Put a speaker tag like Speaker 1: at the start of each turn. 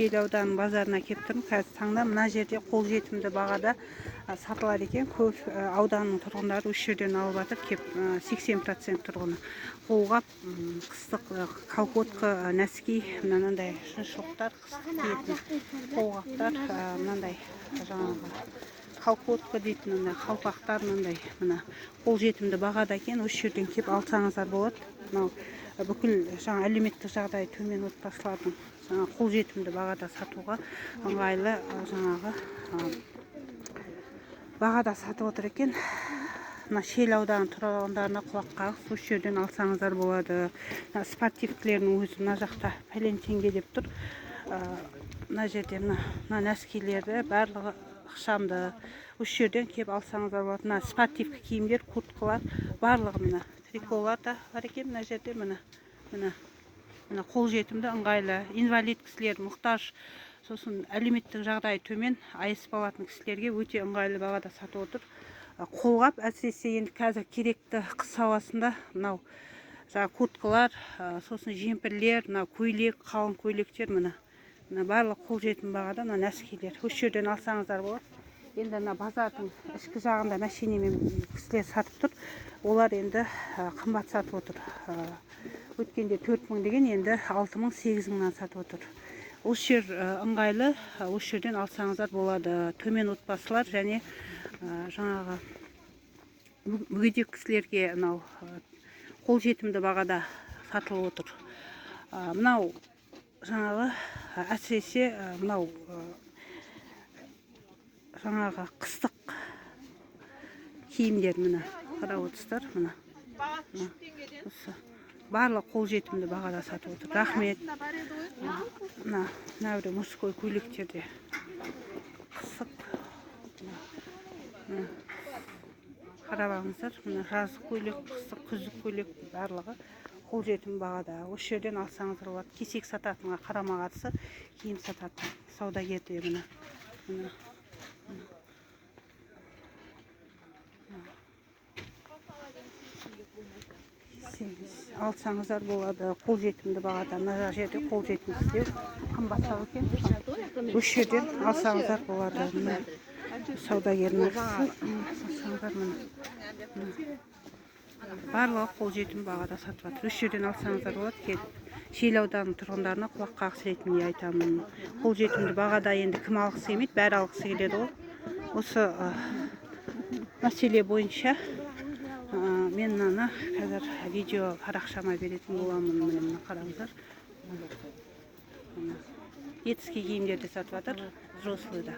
Speaker 1: Шиелі ауданының базарына келіп тұрмын. Қазір таңда мына жерде қолжетімді бағада сатылады екен. Көп ауданның тұрғындары осы жерден алып жатыр. Кеп 80% тұрғыны қолғап, қыстық колготка, нәски, мынандай шыншылықтар, қыстық киетін қолғаптар, мынандай жаңағы колготка дейтін мына қалпақтар, мынандай мына қолжетімді бағада екен. Осы жерден кеп алсаңыздар болады. Мынау бүкіл жаңа әлеуметтік жағдайы төмен отбасылардың жаңа қолжетімді бағада сатуға ыңғайлы жаңағы бағада сатып отыр екен. Мына Шиелі ауданының тұрғындарына құлақ қағыс, осы жерден алсаңыздар болады. Спортивкілердің өзі мына жақта пәлен теңге деп тұр. Мына жерде мына нәскилерді барлығы ықшамды. Осы жерден кеп алсаңыздар болады. Мына спортивкі киімдер, курткалар барлығы мына триколар да бар екен. Мына жерде мына қолжетімді ыңғайлы инвалид кісілер, мұқтаж, сосын әлеуметтік жағдайы төмен айысып алатын кісілерге өте ыңғайлы бағада сатып отыр. Қолғап әсіресе енді қазір керекті қыс ауасында мынау жаңа курткалар, сосын жемпірлер, мынау көйлек, қалың көйлектер мына барлық қолжетімді бағада мына нәскилер. Осы жерден алсаңыздар болады. Енді мына базардың ішкі жағында мәшинемен кісілер сатып тұр. Олар енді қымбат сатып отыр. Өткенде 4000 деген, енді 6000, 8000-нан сатып отыр. Осы жер ыңғайлы, осы жерден алсаңыздар болады. Төмен отбасылар және жаңағы мүгедек кісілерге мынау қолжетімді бағада сатылып отыр. Мынау жаңағы әсіресе мынау жаңағы қыстық киімдер мына қарап отырсыздар, мына барлық қолжетімді бағада сатып отыр. Рахмет. Мына біреу мужской көйлектерде қысық. Қарап алыңыздар, мына жазық көйлек, қысық, күздік көйлек барлығы қолжетімді бағада. Осы жерден алсаңыздар болады. Кесек сататынға қарама қарсы киім сататын саудагерде мына алсаңыздар болады. Қолжетімді бағада. Мына жерде қолжетімді қымбаттау екен. Осы жерден алсаңыздар болады. Саудагердің алсаңыздар барлығы қолжетімді бағада сатып жатыр. Осы жерден алсаңыздар болады. Келіп Шиелі ауданының тұрғындарына құлақ қағыс ретінде айтамын. Қолжетімді бағада енді кім алғысы келмейді, бәрі алғысы келеді ғой. Осы мәселе бойынша мен мынаны қазір видео парақшама беретін боламын. Міне қараңыздар. Детский киімдерді сатып жатыр, взрослыйда.